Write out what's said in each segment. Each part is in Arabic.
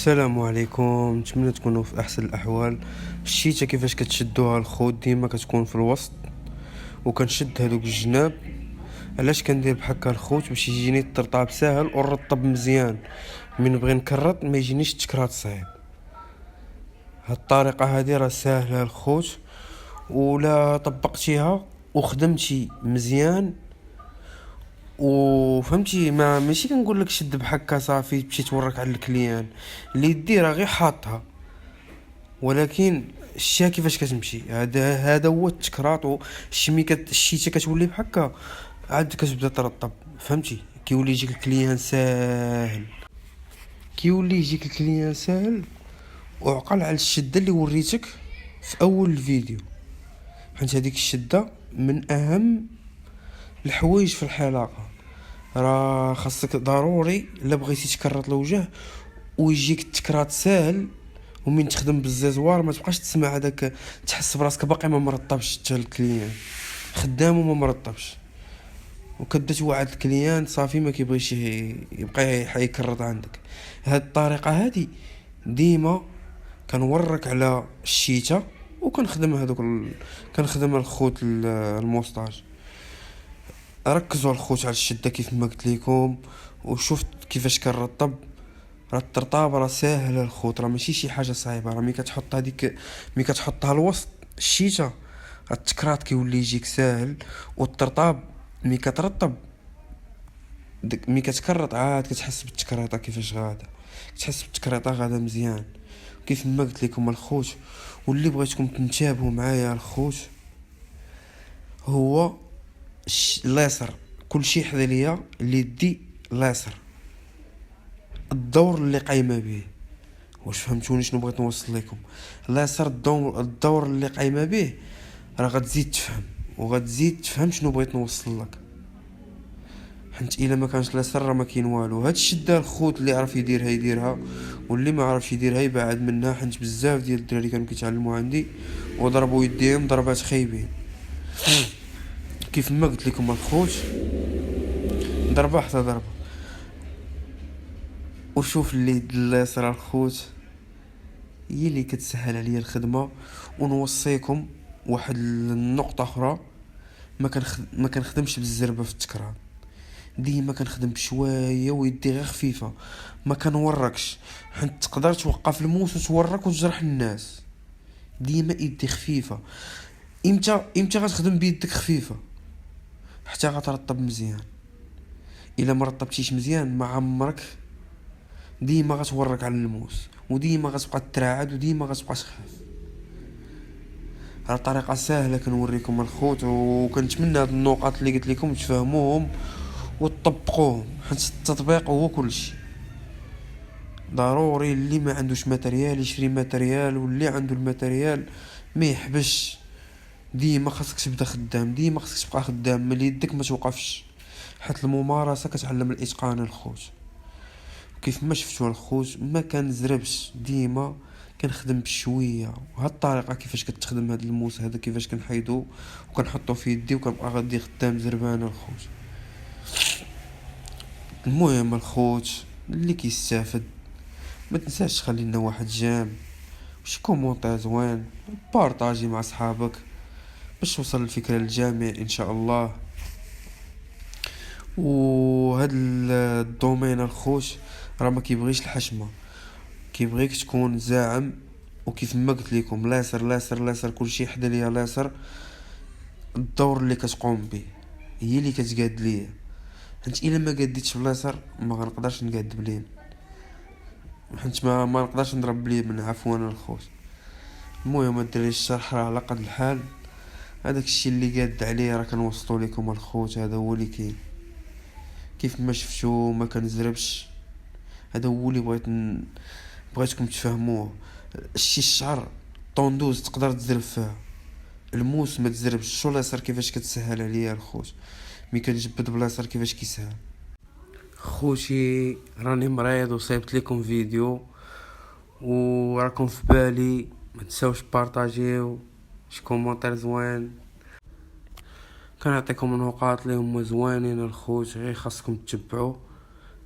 السلام عليكم، نتمنى تكونوا في احسن الاحوال. الشيته كيفاش كتشدوها الخوت ديما كتكون في الوسط، وكنشد هذوك الجناب. علاش كندير بحال الخوت؟ باش يجيني الطرطاب ساهل ورطب مزيان. من بغي نكرط ما يجينيش التكرات صعيب. هاد الطريقه هذه راه ساهله الخوت، ولا طبقتيها وخدمتي مزيان وفهمتي ماشي كنقول لك شد بحكا صافي تمشي تورك على الكليان اللي ديرها غير حاطها، ولكن الشيا كيفاش كتمشي. هذا هو التكراط. الشيته كتولي بحكا عاد كتبدا ترطب، فهمتي؟ كيولي يجيك الكليان ساهل، وعقل على الشده اللي وريتك في اول الفيديو، حيت هذيك الشده من اهم الحوايج في الحلاقه. راه خاصك ضروري الا بغيتي تكرط الوجه ويجيك التكرات ساهل، ومن تخدم بالزيزوار ما تبقاش تسمع هذاك، تحس براسك باقي ما مرطبش حتى الكليان خدام وما مرطبش، وكتبدا توعد الكليان صافي ما كيبغيش يبقى يكرط عندك. هاد الطريقه هذه ديما كنورك على الشيته، وكنخدم كنخدم الخوت الموسطاج. ركزوا الخوت على الشده كيف ما قلت لكم، وشفت كيفاش كنرطب. راه الترطاب راه ساهل الخوت، راه ماشي شي حاجه صعيبه. راه ملي كتحطها الوسط الشيته، راه التكرات كيولي يجيك ساهل، والترطاب ملي كترطب ملي كتكرط عاد كتحس بالتكريطه كيفاش غاده، كتحس بالتكريطه غاده مزيان كيف ما قلت لكم الخوت. واللي بغيتكم تنتبهوا معايا الخوت هو اليسر، كلشي حدا ليا اللي يدي اليسر، الدور اللي قايمه به. واش فهمتوني شنو بغيت نوصل لكم؟ اليسار الدور اللي قايمه به، راه غتزيد تفهم وغتزيد تفهم شنو بغيت نوصل لك. حيت الا ما كانش اليسار راه ما كاين والو. هاد الشده الخوت اللي عرف يديرها واللي ما عرفش يديرها يبعد منها، حيت بزاف ديال الدراري كانوا كيتعلموا عندي وضربوا يديهم ضربات خايبين. كيف ما قلت لكم الخوت، ضربه حتى ضربه. وشوف اللي يد اليسار الخوت هي اللي كتسهل عليا الخدمه. ونوصيكم واحد النقطه اخرى، ما كنخدمش بالزربه في التكرار، ديما كنخدم بشويه ويدي غير خفيفه، ما كنوركش، حيت تقدر توقف الموس وتورك وتجرح الناس. ديما يدي خفيفه. امتى غتخدم بيدك خفيفه؟ حتى غترطب مزيان. الا ما رطبتيش مزيان ما عمرك، ديما غتورك على الموس، وديما غتبقى تراعد، وديما غتبقى تخاف. هاد طريقه ساهله كنوريكم الخوت، وكنتمنى هاد النقاط اللي قلت لكم تفهموهم وتطبقوهم، حيت التطبيق هو كلشي. ضروري اللي ما عندوش ماتريال يشري ماتريال، واللي عنده الماتريال ما يحبش. ديما خاصك تبدا خدام، ديما خاصك تبقى خدام من يدك ما توقفش، حيت الممارسه كتعلم الاتقان الخوت. كيف ما شفتوا الخوت ما كنزربش، ديما كنخدم بشويه. وهاد الطريقه كيفاش كتخدم هاد الموس هذا، كيفاش كنحيدو وكنحطو في يدي وكنبقى غادي خدام زربان الخوت. المهم الخوت اللي كيستافد ما تنساش تخلي لنا واحد جيم وشي كومونتير زوين، بارطاجي مع صحابك باش توصل الفكره للجميع ان شاء الله. وهاد الدومين الخوت راه ما كيبغيش الحشمه، كيبغيك تكون زاعم. وكيف ما قلت لكم لاسر كلشي حدا ليا لاسر، الدور اللي كتقوم به هي اللي كتقاد ليا. حيت الا ما قاديتش بلاسر ما غنقدرش نقاد بلين، حيت ما نقدرش نضرب بلي من عفوا الخوت. المهم الدراري الشرح راه على قد الحال، هذاك الشيء اللي قاد عليه راه كنوصلوا لكم الخوت. هذا هو اللي كاين، كيف ما شفتوا ما كنزربش. هذا هو اللي بغيتكم تفهموه. الشعر طوندوز تقدر تزرب فيها، الموس ما تزربش. شو لاسر كيفاش كتسهل عليا الخوت، ملي كنجبد بلاصر كيفاش كيسهل. خوتي راني مريض وصيبت لكم فيديو وراكم في بالي، ما تنساوش بارطاجيو شي كومونتير زوين. كنعطيكم نقاط اللي هما زوينين الخوت، غير خاصكم تتبعوا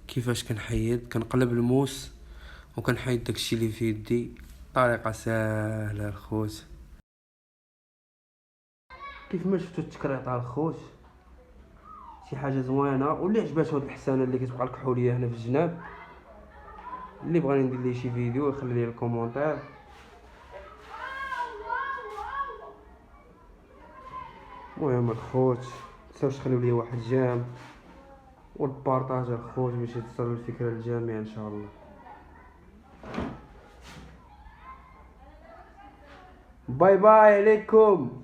كيفاش كنحيد. كنقلب الموس وكنحيد داكشي اللي في يدي طريقه ساهله الخوت. كيف ما شفتوا التكريط على الخوت شي حاجه زوينه، واللي عجباتو هاد الحسانه اللي كتبقى الكحوليه هنا في الجناب، اللي بغاني ندير ليه شي فيديو يخلي لي الكومونتير. المهم الخوت متنساوش تخليو لي واحد جيم والبارطاج الخوت باش يوصل الفكره للجميع ان شاء الله. باي باي عليكم.